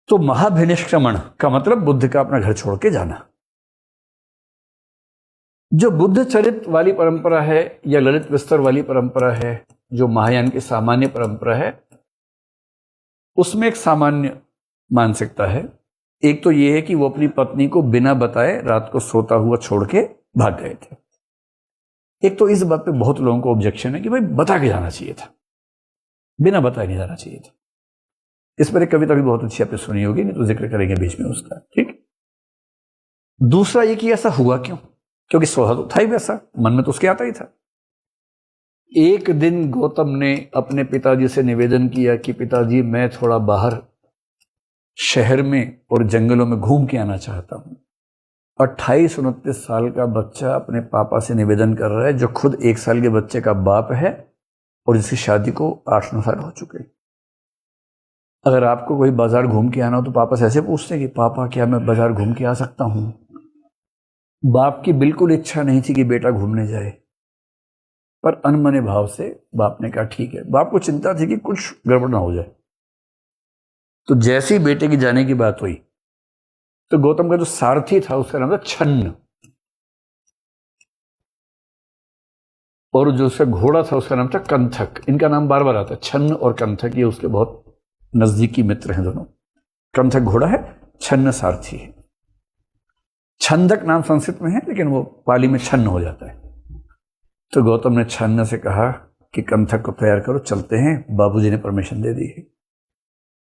तो महाभिनिष्क्रमण का मतलब बुद्ध का अपना घर छोड़ के जाना। जो बुद्ध चरित वाली परंपरा है या ललित विस्तर वाली परंपरा है, जो महायान की सामान्य परंपरा है, उसमें एक सामान्य मानसिकता है। एक तो यह है कि वो अपनी पत्नी को बिना बताए रात को सोता हुआ छोड़ के भाग गए थे। एक तो इस बात पे बहुत लोगों को ऑब्जेक्शन है कि भाई बता के जाना चाहिए था, बिना बताए नहीं जाना चाहिए था। इस पर एक कविता भी बहुत अच्छी आपने सुनी होगी, नहीं तो जिक्र करेंगे बीच में उसका, ठीक। दूसरा ये कि ऐसा हुआ क्यों, क्योंकि स्वभाव तो था ही वैसा, मन में तो उसके आता ही था। एक दिन गौतम ने अपने पिताजी से निवेदन किया कि पिताजी मैं थोड़ा बाहर शहर में और जंगलों में घूम के आना चाहता हूं। 28-29 साल का बच्चा अपने पापा से निवेदन कर रहा है, जो खुद 1 साल के बच्चे का बाप है और जिसकी शादी को 8-9 साल हो चुके। अगर आपको कोई बाजार घूम के आना हो तो पापा से ऐसे पूछते कि पापा क्या मैं बाजार घूम के आ सकता हूं। बाप की बिल्कुल इच्छा नहीं थी कि बेटा घूमने जाए, पर अनमने भाव से बाप ने कहा ठीक है। बाप को चिंता थी कि कुछ गड़बड़ ना हो जाए। तो जैसे ही बेटे की जाने की बात हुई तो गौतम का जो सारथी था उसका नाम था छन्न, और जो उसका घोड़ा था उसका नाम था कंथक। इनका नाम बार बार आता है, छन्न और कंथक, ये उसके बहुत नजदीकी मित्र हैं दोनों। कंथक घोड़ा है, छन्न सारथी है। छंदक नाम संस्कृत में है, लेकिन वो पाली में छन्न हो जाता है। तो गौतम ने छन्न से कहा कि कंथक को तैयार करो, चलते हैं। बाबूजी ने परमिशन दे दी है,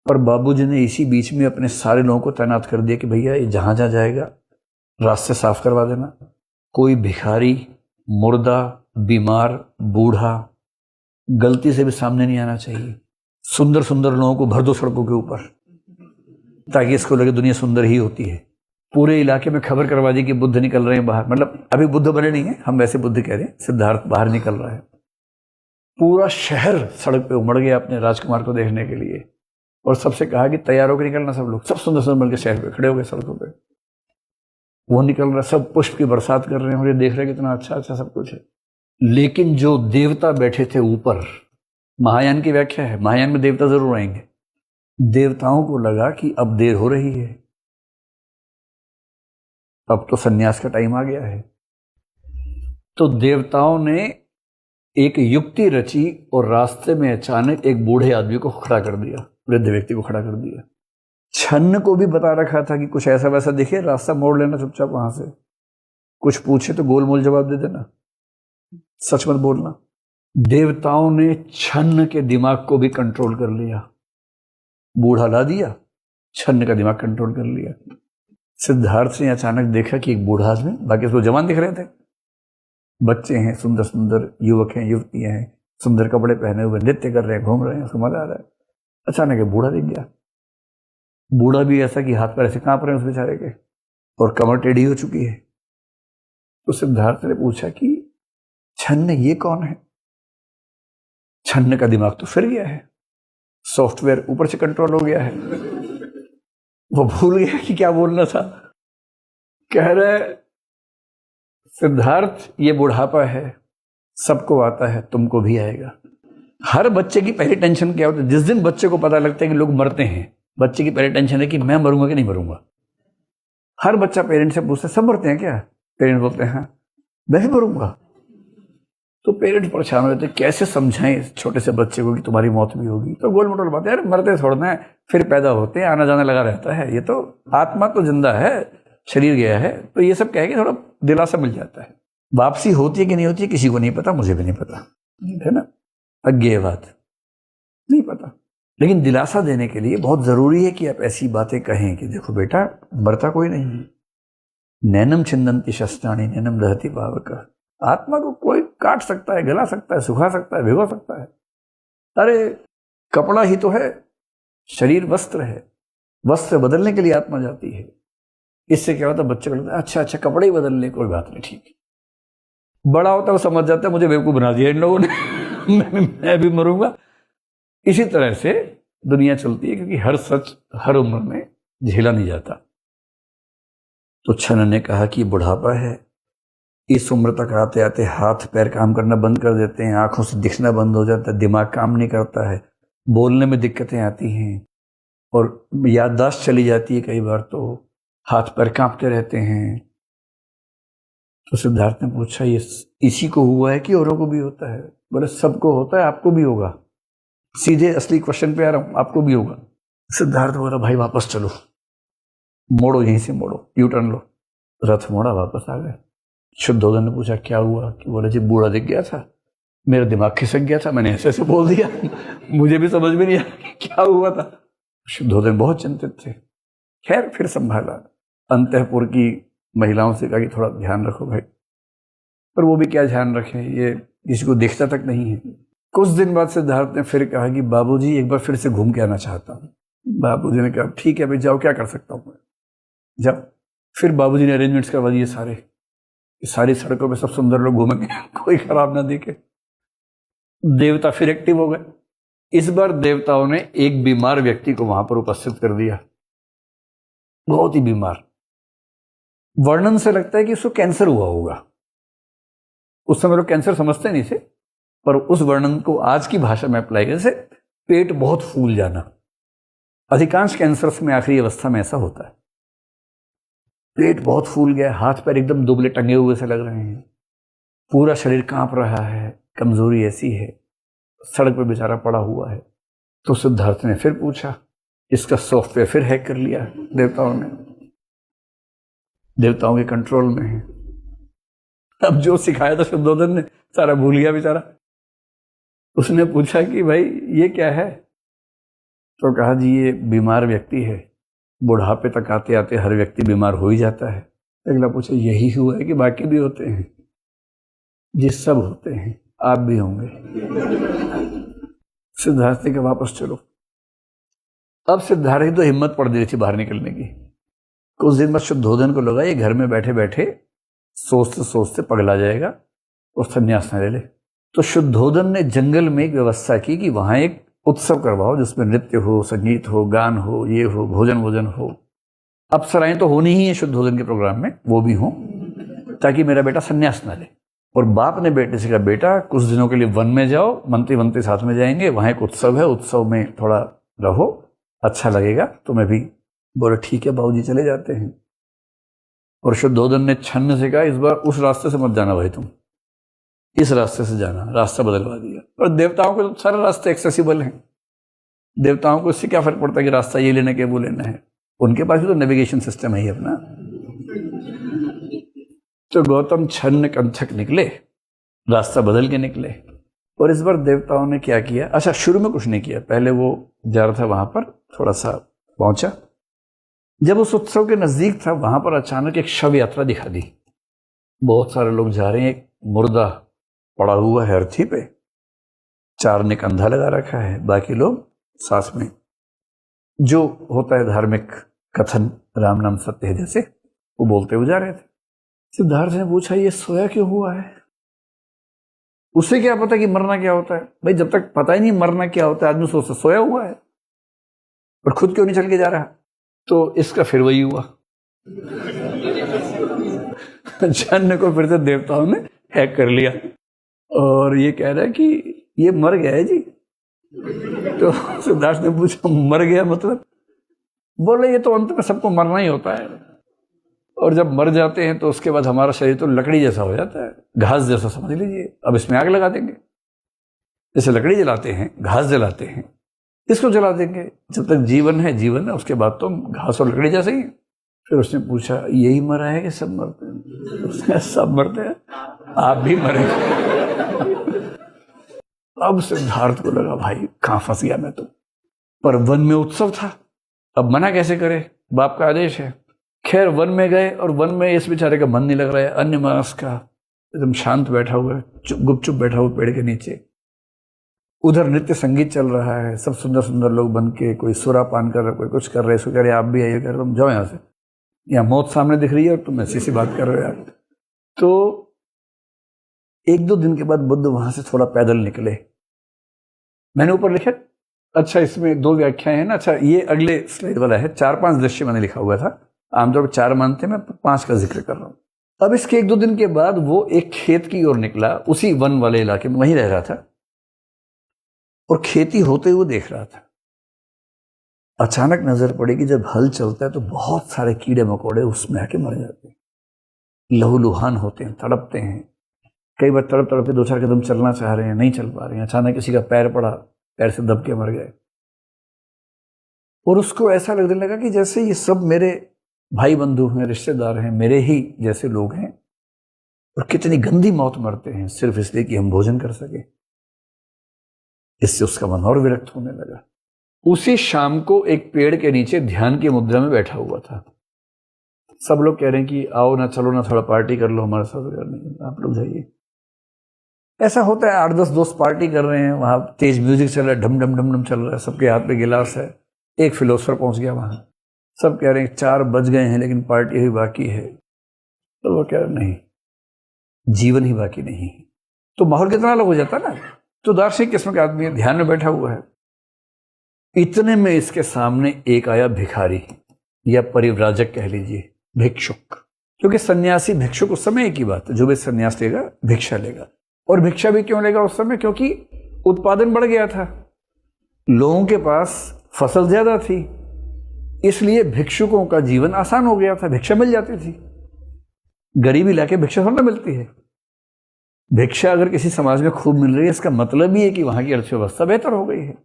पर बाबूजी ने इसी बीच में अपने सारे लोगों को तैनात कर दिया कि भैया ये जहां जहां जाएगा रास्ते साफ करवा देना। कोई भिखारी, मुर्दा, बीमार, बूढ़ा गलती से भी सामने नहीं आना चाहिए। सुंदर सुंदर लोगों को भर दो सड़कों के ऊपर, ताकि इसको लगे दुनिया सुंदर ही होती है। पूरे इलाके में खबर करवा दी कि बुद्ध निकल रहे हैं बाहर। मतलब अभी बुद्ध बने नहीं है, हम वैसे बुद्ध कह रहे हैं, सिद्धार्थ बाहर निकल रहा है। पूरा शहर सड़क पे उमड़ गया अपने राजकुमार को देखने के लिए, और सबसे कहा कि तैयार होकर निकलना सब लोग। सब सुंदर सुंदर मिलकर शहर पे खड़े हो गए सड़कों पे। वो निकल रहा, सब पुष्प की बरसात कर रहे हैं और ये देख रहे हैं कितना अच्छा अच्छा सब कुछ है। लेकिन जो देवता बैठे थे ऊपर, महायान की व्याख्या है, महायान में देवता जरूर आएंगे। देवताओं को लगा कि अब देर हो रही है, अब तो सन्यास का टाइम आ गया है। तो देवताओं ने एक युक्ति रची और रास्ते में अचानक एक बूढ़े आदमी को खड़ा कर दिया, वृद्ध व्यक्ति को खड़ा कर दिया। छन्न को भी बता रखा था कि कुछ ऐसा वैसा दिखे रास्ता मोड़ लेना चुपचाप वहां से, कुछ पूछे तो गोल मोल जवाब दे देना, सच मत बोलना। देवताओं ने छन्न के दिमाग को भी कंट्रोल कर लिया। बूढ़ा ला दिया, छन्न का दिमाग कंट्रोल कर लिया। सिद्धार्थ ने अचानक देखा कि एक बूढ़ा आदमी, बाकी उसको जवान दिख रहे थे, बच्चे हैं, सुंदर सुंदर युवक हैं, युवतियां हैं, सुंदर कपड़े पहने हुए नृत्य कर रहे हैं, घूम रहे हैं, उसको मजा आ रहा है। अचानक एक बूढ़ा दिख गया। बूढ़ा भी ऐसा कि हाथ पैर ऐसे कांप रहे हैं उस बेचारे के, और कमर टेढ़ी हो चुकी है। तो सिद्धार्थ ने पूछा कि छन्न ये कौन है? छन्न का दिमाग तो फिर गया है, सॉफ्टवेयर ऊपर से कंट्रोल हो गया है, वो भूल गया कि क्या बोलना था। कह रहे सिद्धार्थ ये बुढ़ापा है, सबको आता है, तुमको भी आएगा। हर बच्चे की पहली टेंशन क्या होती है? जिस दिन बच्चे को पता लगता है कि लोग मरते हैं, बच्चे की पहली टेंशन है कि मैं मरूंगा कि नहीं मरूंगा। हर बच्चा पेरेंट से पूछता है सब मरते हैं क्या? पेरेंट बोलते हैं मैं भी मरूंगा। तो पेरेंट परेशान हो जाते, कैसे समझाएं छोटे से बच्चे को कि तुम्हारी मौत भी होगी। तो गोल मोटल बात है, यार मरते छोड़ना है, फिर पैदा होते हैं, आना जाना लगा रहता है, ये तो आत्मा तो जिंदा है, शरीर गया है। तो ये सब कह के थोड़ा दिलासा मिल जाता है। वापसी होती है कि नहीं होती है किसी को नहीं पता, मुझे भी नहीं पता, है ना, अज्ञेय बात, नहीं पता। लेकिन दिलासा देने के लिए बहुत जरूरी है कि आप ऐसी बातें कहें कि देखो बेटा मरता कोई नहीं है। नैनम छिंदंती शस्त्राणी नैनम दहति पावक। आत्मा को कोई काट सकता है, गला सकता है, सुखा सकता है, भिगो सकता है। अरे कपड़ा ही तो है, शरीर वस्त्र है, वस्त्र बदलने के लिए आत्मा जाती है। इससे क्या होता है, बच्चे को लगता है अच्छा कपड़े ही बदल ले, कोई बात नहीं, ठीक है। बड़ा होता है वो समझ जाता है मुझे बेवकूफ बना दिया इन लोगों ने मैं भी मरूंगा। इसी तरह से दुनिया चलती है, क्योंकि हर सच हर उम्र में झेला नहीं जाता। तो छन्न ने कहा कि बुढ़ापा है, इस उम्र तक आते आते हाथ पैर काम करना बंद कर देते हैं, आंखों से दिखना बंद हो जाता है, दिमाग काम नहीं करता है, बोलने में दिक्कतें आती हैं, और याददाश्त चली जाती है कई बार, तो हाथ पैर कांपते रहते हैं। तो सिद्धार्थ ने पूछा, ये इसी को हुआ है कि औरों को भी होता है? बोले सबको होता है, आपको भी होगा। सीधे असली क्वेश्चन पे आ रहा हूं, आपको भी होगा। सिद्धार्थ बोला, भाई वापस चलो, मोड़ो, यहीं से मोड़ो, यू टर्न लो। रथ मोड़ा, वापस आ गए। शुद्धोधन ने पूछा क्या हुआ? कि बोले जी बूढ़ा दिख गया था, मेरा दिमाग खिसक गया था, मैंने ऐसे ऐसे बोल दिया, मुझे भी समझ में नहीं आया क्या हुआ था। शुद्धोधन बहुत चिंतित थे। खैर फिर संभाला, अंतःपुर की महिलाओं से कहा कि थोड़ा ध्यान रखो भाई, पर वो भी क्या ध्यान रखें, ये किसी को देखता तक नहीं है। कुछ दिन बाद सिद्धार्थ ने फिर कहा कि बाबूजी एक बार फिर से घूम के आना चाहता हूँ। बाबूजी ने कहा ठीक है भाई जाओ, क्या कर सकता हूँ मैं, जाओ। फिर बाबूजी ने अरेंजमेंट्स करवा दिए सारी सड़कों पे सब सुंदर लोग घूमेंगे, कोई खराब ना दिखे। देवता फिर एक्टिव हो गए। इस बार देवताओं ने एक बीमार व्यक्ति को वहां पर उपस्थित कर दिया, बहुत ही बीमार। वर्णन से लगता है कि उसको कैंसर हुआ होगा। उस समय लोग कैंसर समझते नहीं थे, पर उस वर्णन को आज की भाषा में अप्लाई करने से पेट बहुत फूल जाना। अधिकांश कैंसर्स में आखिरी अवस्था में ऐसा होता है। पेट बहुत फूल गया, हाथ पैर एकदम दुबले टंगे हुए से लग रहे हैं, पूरा शरीर कांप रहा है, कमजोरी ऐसी है, सड़क पर बेचारा पड़ा हुआ है। तो सिद्धार्थ ने फिर पूछा, इसका सॉफ्टवेयर फिर हैक कर लिया देवताओं ने, देवताओं के कंट्रोल में है। अब जो सिखाया था शुद्धोधन ने सारा भूल गया बेचारा। उसने पूछा कि भाई ये क्या है? तो कहा जी ये बीमार व्यक्ति है, बुढ़ापे तक आते आते हर व्यक्ति बीमार हो ही जाता है। अगला पूछा यही हुआ है कि बाकी भी होते हैं? जी सब होते हैं, आप भी होंगे। सिद्धार्थ ने कहा वापस चलो। अब सिद्धार्थ की तो हिम्मत पड़ रही थी बाहर निकलने की। कुछ दिन बाद शुद्धोधन को लगा ये घर में बैठे बैठे सोचते सोचते पगला जाएगा और संन्यास न ले ले। तो शुद्धोधन ने जंगल में एक व्यवस्था की कि वहां एक उत्सव करवाओ जिसमें नृत्य हो, संगीत हो, गान हो, ये हो, भोजन हो। अप्सराएं तो होनी ही है शुद्धोधन के प्रोग्राम में, वो भी हो, ताकि मेरा बेटा संन्यास ना ले। और बाप ने बेटे से कहा बेटा कुछ दिनों के लिए वन में जाओ, मंत्री साथ में जाएंगे, वहां एक उत्सव है, उत्सव में थोड़ा रहो, अच्छा लगेगा तुम्हें भी। बोले ठीक है बाबूजी चले जाते हैं। और शुद्धोधन ने छन्न से कहा इस बार उस रास्ते से मत जाना भाई, तुम इस रास्ते से जाना। रास्ता बदलवा दिया। और देवताओं को तो सारे रास्ते एक्सेसिबल हैं, देवताओं को इससे क्या फर्क पड़ता है कि रास्ता ये लेना क्या वो लेना है, उनके पास भी तो नेविगेशन सिस्टम है ही अपना। तो गौतम छन्न कंथक निकले, रास्ता बदल के निकले। और इस बार देवताओं ने क्या किया, अच्छा शुरू में कुछ नहीं किया, पहले वो जा रहा था वहां पर, थोड़ा सा पहुंचा, जब उस उत्सव के नजदीक था वहां पर अचानक एक शव यात्रा दिखा दी। बहुत सारे लोग जा रहे हैं, एक मुर्दा पड़ा हुआ है अर्थी पे, चार ने कंधा लगा रखा है, बाकी लोग साथ में, जो होता है धार्मिक कथन राम नाम सत्य है जैसे, वो बोलते हुए जा रहे थे। सिद्धार्थ ने पूछा ये सोया क्यों हुआ है? उसे क्या पता कि मरना क्या होता है? भाई जब तक पता ही नहीं मरना क्या होता है आदमी सोचता सोया हुआ है, और खुद क्यों नहीं चल के जा रहा? तो इसका फिर वही हुआ। छन्न को फिर से देवताओं ने हैक कर लिया और ये कह रहा है कि ये मर गया है जी। तो सिद्धार्थ ने पूछा मर गया मतलब? बोले ये तो अंत में सबको मरना ही होता है, और जब मर जाते हैं तो उसके बाद हमारा शरीर तो लकड़ी जैसा हो जाता है, घास जैसा समझ लीजिए। अब इसमें आग लगा देंगे, जैसे लकड़ी जलाते हैं, घास जलाते हैं, इसको जला देंगे। जब तक जीवन है जीवन है, उसके बाद तो घास और लकड़ी जैसे ही। फिर उसने पूछा यही मरा है कि सब मरते हैं? उसने सब मरते हैं, आप भी मरे। अब सिद्धार्थ को लगा भाई कहां फंस गया मैं तो, पर वन में उत्सव था, अब मना कैसे करे, बाप का आदेश है। खैर वन में गए, और वन में इस बेचारे का मन नहीं लग रहा है, अन्य मानस का, एकदम शांत बैठा हुआ है, गुपचुप बैठा हुआ पेड़ के नीचे। उधर नृत्य संगीत चल रहा है, सब सुंदर सुंदर लोग बन के, कोई सुरा पान कर रहे, कोई कुछ कर रहे, इसको कह रहे आप भी आइए, कह रहे तुम जाओ यहाँ से, यहाँ मौत सामने दिख रही है और तुम ऐसी सी बात कर रहे हो यार। तो एक दो दिन के बाद बुद्ध वहां से थोड़ा पैदल निकले। मैंने ऊपर लिखा, अच्छा इसमें दो व्याख्याएं हैं ना, अच्छा ये अगले स्लाइड वाला है, 4-5 दृश्य मैंने लिखा हुआ था, आमतौर पर 4 मानते, मैं 5 का जिक्र कर रहा हूं। अब इसके एक दो दिन के बाद वो एक खेत की ओर निकला, उसी वन वाले इलाके में, वहीं रह रहा था, और खेती होते हुए देख रहा था। अचानक नजर पड़ी कि जब हल चलता है तो बहुत सारे कीड़े मकोड़े उसमें आके मर जाते हैं, लहूलुहान होते हैं, तड़पते हैं। कई बार तड़प तड़प के 2-4 कदम चलना चाह रहे हैं, नहीं चल पा रहे हैं, अचानक किसी का पैर पड़ा, पैर से दब के मर गए। और उसको ऐसा लगने लगा कि जैसे ये सब मेरे भाई बंधु हैं, रिश्तेदार हैं, मेरे ही जैसे लोग हैं, और कितनी गंदी मौत मरते हैं सिर्फ इसलिए कि हम भोजन कर सके। इससे उसका मन और विरक्त होने लगा। उसी शाम को एक पेड़ के नीचे ध्यान की मुद्रा में बैठा हुआ था। सब लोग कह रहे हैं कि आओ ना, चलो ना, थोड़ा पार्टी कर लो हमारे साथ। नहीं, आप लोग जाइए। ऐसा होता है, 8-10 दोस्त पार्टी कर रहे हैं, वहां तेज म्यूजिक चल रहा है, ढम ढम ढम ढम चल रहा है, सबके हाथ में गिलास है। एक फिलोसफर पहुंच गया वहां, सब कह रहे हैं 4 बज गए हैं लेकिन पार्टी अभी बाकी है। तो वो कह रहे नहीं, जीवन ही बाकी नहीं। तो माहौल कितना अलग हो जाता ना। तो दार्शनिक किस्म का आदमी ध्यान में बैठा हुआ है। इतने में इसके सामने एक आया भिखारी या परिव्राजक कह लीजिए, भिक्षुक। क्योंकि सन्यासी भिक्षुक उस समय की बात है, जो भी सन्यास लेगा भिक्षा लेगा। और भिक्षा भी क्यों लेगा उस समय? क्योंकि उत्पादन बढ़ गया था, लोगों के पास फसल ज्यादा थी, इसलिए भिक्षुकों का जीवन आसान हो गया था, भिक्षा मिल जाती थी। गरीबी इलाके भिक्षा थोड़ा मिलती है। भिक्षा अगर किसी समाज में खूब मिल रही है, इसका मतलब ही है कि वहां की अर्थव्यवस्था बेहतर हो गई है।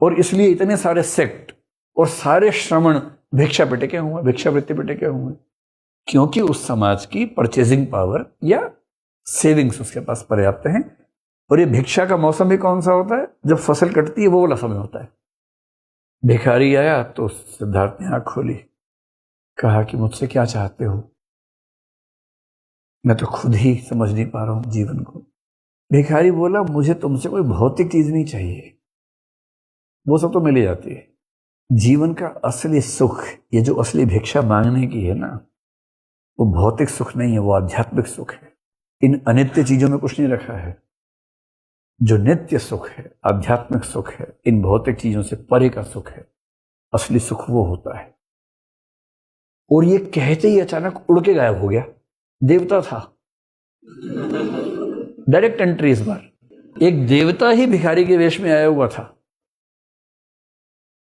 और इसलिए इतने सारे सेक्ट और सारे श्रमण भिक्षा पे टिके हुए, भिक्षावृत्ति पे टिके हुए, क्योंकि उस समाज की परचेजिंग पावर या सेविंग्स उसके पास पर्याप्त हैं। और ये भिक्षा का मौसम भी कौन सा होता है? जब फसल कटती है, वो वाला समय होता है। भिखारी आया तो सिद्धार्थ ने आंख खोली, कहा कि मुझसे क्या चाहते हो? मैं तो खुद ही समझ नहीं पा रहा हूं जीवन को। भिखारी बोला, मुझे तुमसे कोई भौतिक चीज नहीं चाहिए, वो सब तो मिल ही जाती है। जीवन का असली सुख, ये जो असली भिक्षा मांगने की है ना, वो भौतिक सुख नहीं है, वो आध्यात्मिक सुख है। इन अनित्य चीजों में कुछ नहीं रखा है। जो नित्य सुख है, आध्यात्मिक सुख है, इन भौतिक चीजों से परे का सुख है। असली सुख वो होता है। और ये कहते ही अचानक उड़ के गायब हो गया। देवता था, डायरेक्ट एंट्री। इस बार एक देवता ही भिखारी के वेश में आया हुआ था,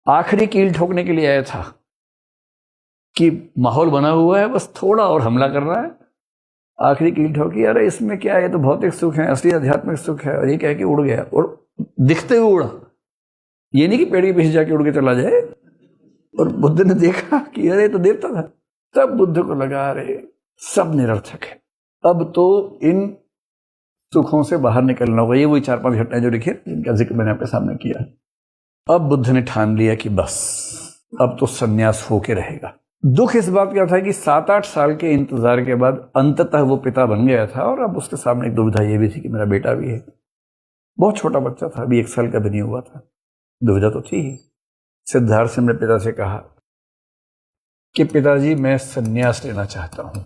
आखिरी कील ठोकने के लिए आया था कि माहौल बना हुआ है, बस थोड़ा और हमला करना है। आखिरी कील ठोकी, अरे इसमें क्या है, ये तो भौतिक सुख है, असली आध्यात्मिक सुख है। और ये कह के उड़ गया, और दिखते हुए उड़ा। ये नहीं कि पेड़ के पीछे जाके उड़ के चला जाए। और बुद्ध ने देखा कि अरे तो देवता था। तब बुद्ध को लगा, अरे सब निरर्थक है, अब तो इन सुखों से बाहर निकलना होगा। ये वही 4-5 घटनाएं जो लिखी, जिनका जिक्र मैंने आपके सामने किया। अब बुद्ध ने ठान लिया कि बस अब तो सन्यास होके रहेगा। दुख इस बात का था कि 7-8 साल के इंतजार के बाद अंततः वो पिता बन गया था। और अब उसके सामने एक दुविधा ये भी थी कि मेरा बेटा भी है, बहुत छोटा बच्चा था, अभी 1 साल का भी नहीं हुआ था। दुविधा तो थी ही। सिद्धार्थ ने अपने पिता से कहा कि पिताजी, मैं सन्यास लेना चाहता हूं।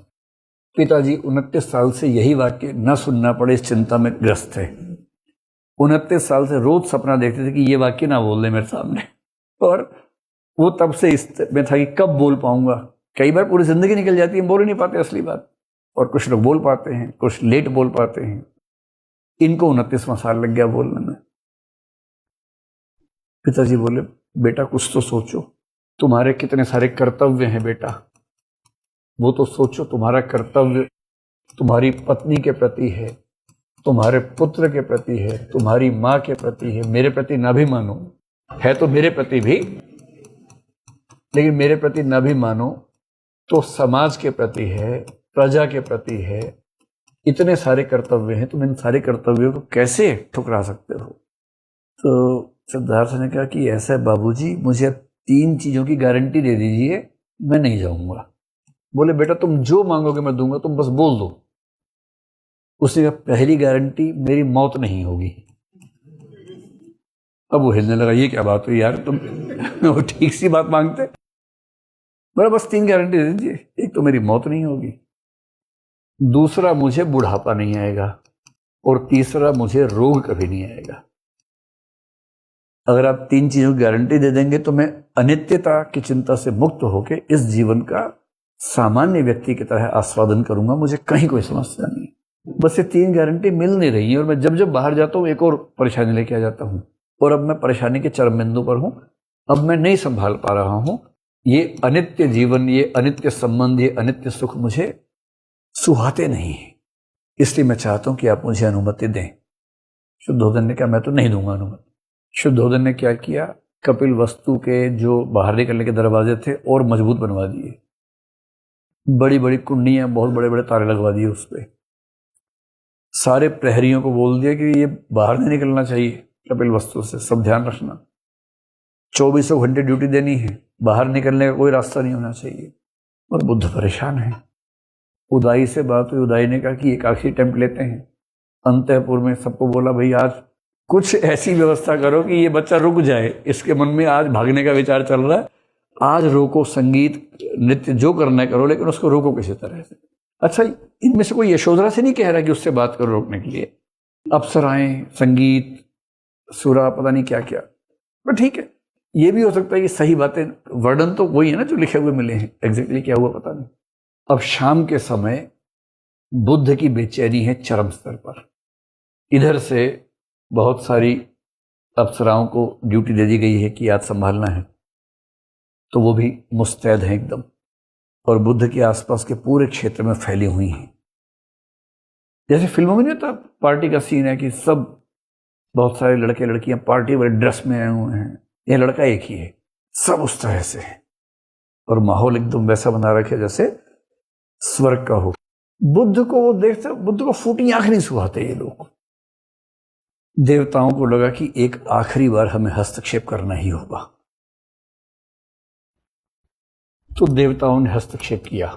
पिताजी 29 साल से यही वाक्य न सुनना पड़े इस चिंता में ग्रस्त थे। 29 साल से रोज सपना देखते थे कि ये वाक्य ना बोल दे मेरे सामने। और वो तब से इस में था कि कब बोल पाऊंगा। कई बार पूरी जिंदगी निकल जाती है, बोल ही नहीं पाते असली बात। और कुछ लोग बोल पाते हैं, कुछ लेट बोल पाते हैं। इनको 29वां साल लग गया बोलने में। पिताजी बोले, बेटा कुछ तो सोचो, तुम्हारे कितने सारे कर्तव्य हैं बेटा, वो तो सोचो। तुम्हारा कर्तव्य तुम्हारी पत्नी के प्रति है, तुम्हारे पुत्र के प्रति है, तुम्हारी माँ के प्रति है। मेरे प्रति ना भी मानो, है तो मेरे प्रति भी, लेकिन मेरे प्रति ना भी मानो तो समाज के प्रति है, प्रजा के प्रति है। इतने सारे कर्तव्य हैं, तुम इन सारे कर्तव्यों को कैसे ठुकरा सकते हो? तो सिद्धार्थ ने कहा कि ऐसा है बाबूजी, मुझे 3 चीजों की गारंटी दे दीजिए, मैं नहीं जाऊंगा। बोले, बेटा तुम जो मांगोगे मैं दूंगा, तुम बस बोल दो। उसने कहा, पहली गारंटी, मेरी मौत नहीं होगी। अब वो हिलने लगा, ये क्या बात हुई यार, तुम वो ठीक सी बात मांगते। बोला, बस 3 गारंटी दे दीजिए। एक तो मेरी मौत नहीं होगी, दूसरा मुझे बुढ़ापा नहीं आएगा, और तीसरा मुझे रोग कभी नहीं आएगा। अगर आप 3 चीजों की गारंटी दे देंगे तो मैं अनित्यता की चिंता से मुक्त होकर इस जीवन का सामान्य व्यक्ति की तरह आस्वादन करूंगा, मुझे कहीं कोई समस्या नहीं। बस ये 3 गारंटी मिल नहीं रही है, और मैं जब जब बाहर जाता हूँ एक और परेशानी लेके आ जाता हूँ। और अब मैं परेशानी के चरम बिंदु पर हूँ। अब मैं नहीं संभाल पा रहा हूं, ये अनित्य जीवन, ये अनित्य संबंध, ये अनित्य सुख मुझे सुहाते नहीं है, इसलिए मैं चाहता हूं कि आप मुझे अनुमति दें। शुद्धोदन ने कहा मैं तो नहीं दूंगा अनुमति। शुद्धोदन ने क्या किया, कपिल वस्तु के जो बाहर निकलने के दरवाजे थे और मजबूत बनवा दिए, बड़ी बड़ी कुंडियां, बहुत बड़े बड़े तारे लगवा दिए उस पर। सारे प्रहरियों को बोल दिया कि ये बाहर नहीं निकलना चाहिए कपिल वस्तु से, सब ध्यान रखना, 24 घंटे ड्यूटी देनी है, बाहर निकलने का कोई रास्ता नहीं होना चाहिए। और बुद्ध परेशान है। उदाई से बात हुई, उदाई ने कहा कि एक आखिरी अटेम्प्ट लेते हैं। अंतःपुर में सबको बोला भाई आज कुछ ऐसी व्यवस्था करो कि ये बच्चा रुक जाए, इसके मन में आज भागने का विचार चल रहा है, आज रोको, संगीत नृत्य जो करना है करो, लेकिन उसको रोको किसी तरह से। अच्छा, इनमें से कोई यशोधरा से नहीं कह रहा कि उससे बात करो रोकने के लिए, अप्सराएं, संगीत, सुरा, पता नहीं क्या क्या, पर ठीक है, ये भी हो सकता है कि सही बातें, वर्णन तो वही है ना जो लिखे हुए मिले हैं, एग्जैक्टली क्या हुआ पता नहीं। अब शाम के समय बुद्ध की बेचैनी है चरम स्तर पर। इधर से बहुत सारी अप्सराओं को ड्यूटी दे दी गई है कि आज संभालना है, तो वो भी मुस्तैद हैं एकदम, और बुद्ध के आसपास के पूरे क्षेत्र में फैली हुई हैं। जैसे फिल्मों में नहीं होता पार्टी का सीन है कि सब बहुत सारे लड़के लड़कियां पार्टी वाले ड्रेस में आए हुए हैं, यह लड़का एक ही है, सब उस तरह से है, और माहौल एकदम वैसा बना रखे जैसे स्वर्ग का हो। बुद्ध को वो देखते, बुद्ध को फूटी आंख नहीं सुहाते ये लोग। देवताओं को लगा कि एक आखिरी बार हमें हस्तक्षेप करना ही होगा, तो देवताओं ने हस्तक्षेप किया।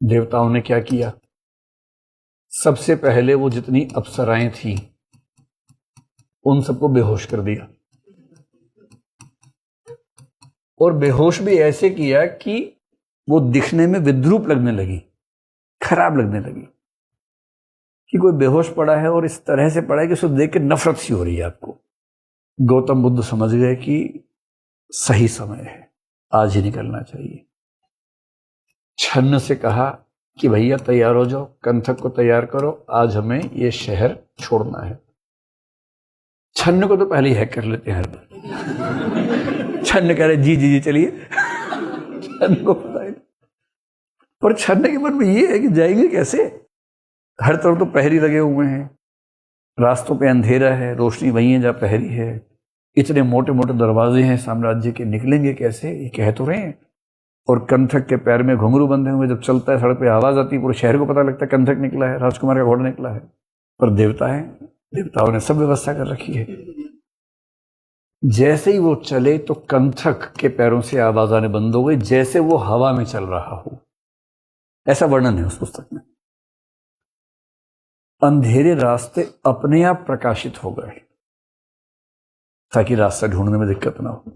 देवताओं ने क्या किया, सबसे पहले वो जितनी अप्सराएं थी उन सबको बेहोश कर दिया, और बेहोश भी ऐसे किया कि वो दिखने में विद्रूप लगने लगी, खराब लगने लगी, कि कोई बेहोश पड़ा है और इस तरह से पड़ा है कि उसको देख के नफरत सी हो रही है आपको। गौतम बुद्ध समझ गए कि सही समय है, आज ही निकलना चाहिए। छन्न से कहा कि भैया तैयार हो जाओ, कंथक को तैयार करो, आज हमें ये शहर छोड़ना है। छन्न को तो पहले ही हैक कर लेते हैं हर बार। छन्न कह रहे जी जी जी चलिए। छन्न को पता है, पर छन्न के मन में ये है कि जाएंगे कैसे, हर तरफ तो प्रहरी लगे हुए हैं, रास्तों पे अंधेरा है, रोशनी वही है जहाँ प्रहरी है, इतने मोटे मोटे दरवाजे हैं साम्राज्य के, निकलेंगे कैसे, ये कह तो रहे हैं। और कंथक के पैर में घुंघरू बंधे हुए, जब चलता है सड़क पे आवाज आती है, पूरे शहर को पता लगता है कंथक निकला है, राजकुमार का घोड़ा निकला है। पर देवता है, देवताओं ने सब व्यवस्था कर रखी है। जैसे ही वो चले तो कंथक के पैरों से आवाज आने बंद हो गई, जैसे वो हवा में चल रहा हो, ऐसा वर्णन है उस पुस्तक में। अंधेरे रास्ते अपने आप प्रकाशित हो गए ताकि रास्ता ढूंढने में दिक्कत ना हो।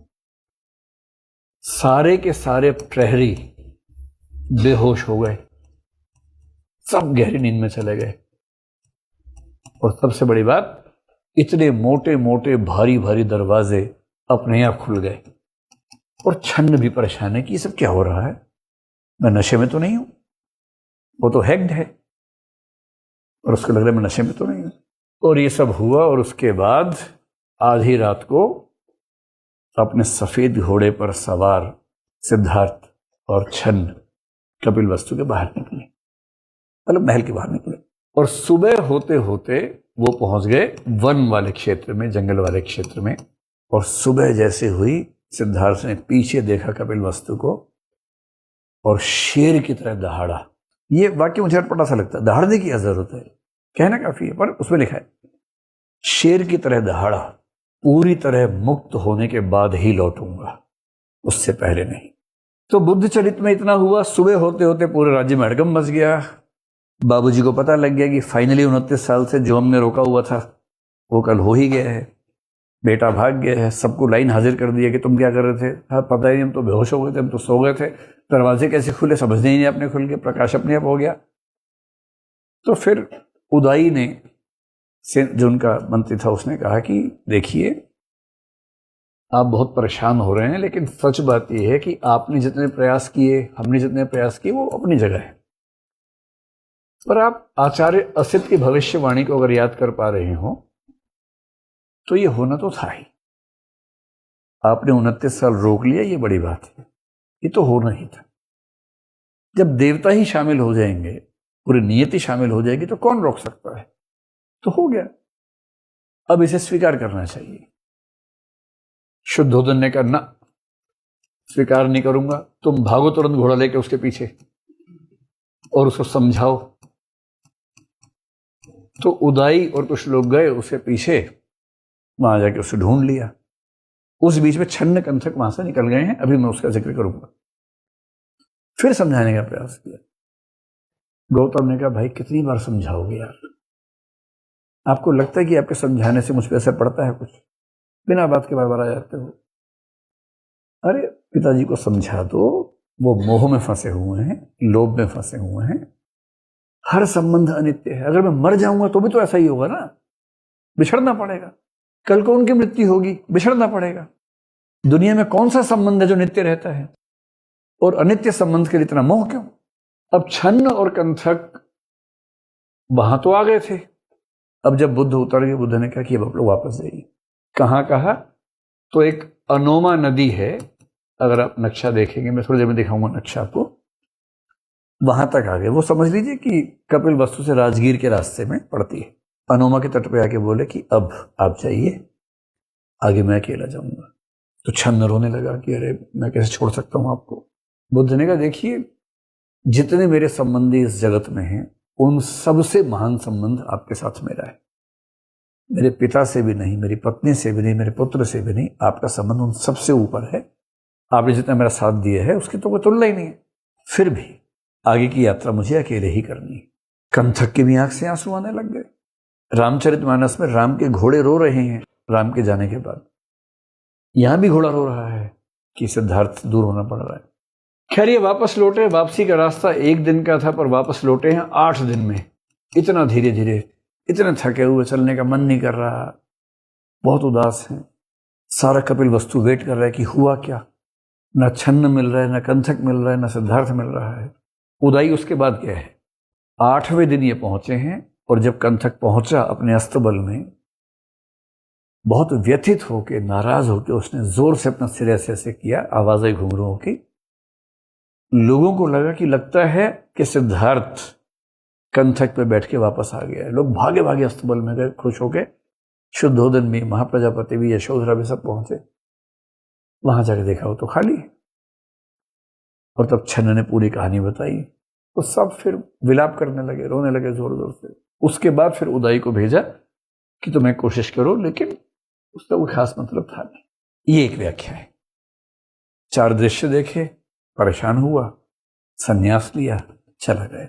सारे के सारे प्रहरी बेहोश हो गए, सब गहरी नींद में चले गए। और सबसे बड़ी बात, इतने मोटे मोटे भारी भारी दरवाजे अपने आप खुल गए। और छन्न भी परेशान है कि ये सब क्या हो रहा है, मैं नशे में तो नहीं हूं, वो तो हैक्ड है, और उसको लग रहा है मैं नशे में तो नहीं हूं। और ये सब हुआ, और उसके बाद आधी रात को अपने सफेद घोड़े पर सवार सिद्धार्थ और छन्न कपिल वस्तु के बाहर निकले, मतलब महल के बाहर निकले। और सुबह होते होते वो पहुंच गए वन वाले क्षेत्र में, जंगल वाले क्षेत्र में। और सुबह जैसे हुई, सिद्धार्थ ने पीछे देखा कपिल वस्तु को, और शेर की तरह दहाड़ा। ये वाक्य मुझे अटपटा सा लगता है, दहाड़ने की क्या जरूरत है, कहना काफी है, पर उसमें लिखा है शेर की तरह दहाड़ा, पूरी तरह मुक्त होने के बाद ही लौटूंगा, उससे पहले नहीं। तो बुद्ध चरित में इतना हुआ, सुबह होते होते पूरे राज्य में हड़कंप मच गया। बाबूजी को पता लग गया कि फाइनली 29 साल से जो हमने रोका हुआ था वो कल हो ही गया है, बेटा भाग गया है। सबको लाइन हाजिर कर दिया कि तुम क्या कर रहे थे, हाँ पता ही नहीं, हम तो बेहोश हो गए थे, हम तो सो गए थे, दरवाजे कैसे खुले समझने ही नहीं अपने खुल के, प्रकाश अपने आप हो गया। तो फिर उदाई ने, जो उनका मंत्री था, उसने कहा कि देखिए आप बहुत परेशान हो रहे हैं, लेकिन सच बात यह है कि आपने जितने प्रयास किए, हमने जितने प्रयास किए, वो अपनी जगह है। पर आप आचार्य असित की भविष्यवाणी को अगर याद कर पा रहे हो तो ये होना तो था ही। आपने 29 साल रोक लिया, ये बड़ी बात है, ये तो होना ही था। जब देवता ही शामिल हो जाएंगे, पूरी नियति शामिल हो जाएगी, तो कौन रोक सकता है? तो हो गया, अब इसे स्वीकार करना चाहिए। शुद्धोधन ने कहा ना, स्वीकार नहीं करूंगा, तुम भागो तुरंत घोड़ा लेके उसके पीछे और उसको समझाओ। तो उदाई और कुछ लोग गए उसके पीछे, वहां जाके उसे ढूंढ लिया। उस बीच में छन्न कंथक वहां से निकल गए हैं, अभी मैं उसका जिक्र करूंगा। फिर समझाने का प्रयास किया। गौतम ने कहा, भाई कितनी बार समझाओगे यार? आपको लगता है कि आपके समझाने से मुझ पर असर पड़ता है? कुछ बिना बात के बार बार आ जाते हो। अरे पिताजी को समझा दो, वो मोह में फंसे हुए हैं, लोभ में फंसे हुए हैं। हर संबंध अनित्य है। अगर मैं मर जाऊंगा तो भी तो ऐसा ही होगा ना, बिछड़ना पड़ेगा। कल को उनकी मृत्यु होगी, बिछड़ना पड़ेगा। दुनिया में कौन सा संबंध है जो नित्य रहता है? और अनित्य संबंध के लिए इतना मोह क्यों? अब छन्न और कंथक वहां तो आ गए थे। अब जब बुद्ध उतर गए, बुद्ध ने कहा कि अब आप लोग वापस जाइए। कहाँ कहा? तो एक अनोमा नदी है, अगर आप नक्शा देखेंगे, मैं थोड़ी देर में दिखाऊंगा नक्शा आपको, वहां तक आ गए। वो समझ लीजिए कि कपिल वस्तु से राजगीर के रास्ते में पड़ती है। अनोमा के तट पे आके बोले कि अब आप जाइए, आगे मैं अकेला जाऊंगा। तो छन्न रोने लगा कि अरे मैं कैसे छोड़ सकता हूं आपको। बुद्ध ने कहा, देखिए जितने मेरे संबंधी इस जगत में हैं, उन सबसे महान संबंध आपके साथ मेरा है। मेरे पिता से भी नहीं, मेरी पत्नी से भी नहीं, मेरे पुत्र से भी नहीं, आपका संबंध उन सबसे ऊपर है। आपने जितना मेरा साथ दिया है उसकी तो कोई तुलना ही नहीं है। फिर भी आगे की यात्रा मुझे अकेले ही करनी है। कंथक की भी आंख से आंसू आने लग गए। रामचरितमानस में राम के घोड़े रो रहे हैं राम के जाने के बाद। यहां भी घोड़ा रो रहा है कि सिद्धार्थ दूर होना पड़ रहा है। खैर ये वापस लौटे। वापसी का रास्ता 1 दिन का था, पर वापस लौटे हैं 8 दिन में। इतना धीरे धीरे, इतने थके हुए, चलने का मन नहीं कर रहा, बहुत उदास हैं। सारा कपिल वस्तु वेट कर रहा है कि हुआ क्या। न छन्न मिल रहा है, न कंथक मिल रहा है, न सिद्धार्थ मिल रहा है। उदाई उसके बाद क्या है? 8वें दिन ये पहुंचे हैं, और जब कंथक पहुंचा अपने अस्तबल में, बहुत व्यथित होकर, नाराज होकर उसने जोर से अपना सिर ऐसे किया, आवाजें घुंघरुओं की। लोगों को लगा कि लगता है कि सिद्धार्थ कंथक पे बैठ के वापस आ गया है। लोग भागे भागे अस्तबल में गए खुश होके। शुद्धोधन भी, महाप्रजापति भी, यशोधरा भी सब पहुंचे। वहां जाके देखा वो तो खाली। और तब छन्न ने पूरी कहानी बताई, तो सब फिर विलाप करने लगे, रोने लगे जोर जोर से। उसके बाद फिर उदाई को भेजा कि तुम्हें कोशिश करो, लेकिन उसका कोई खास मतलब था नहीं। ये एक व्याख्या है। 4 दृश्य देखे, परेशान हुआ, संन्यास लिया, चला गया।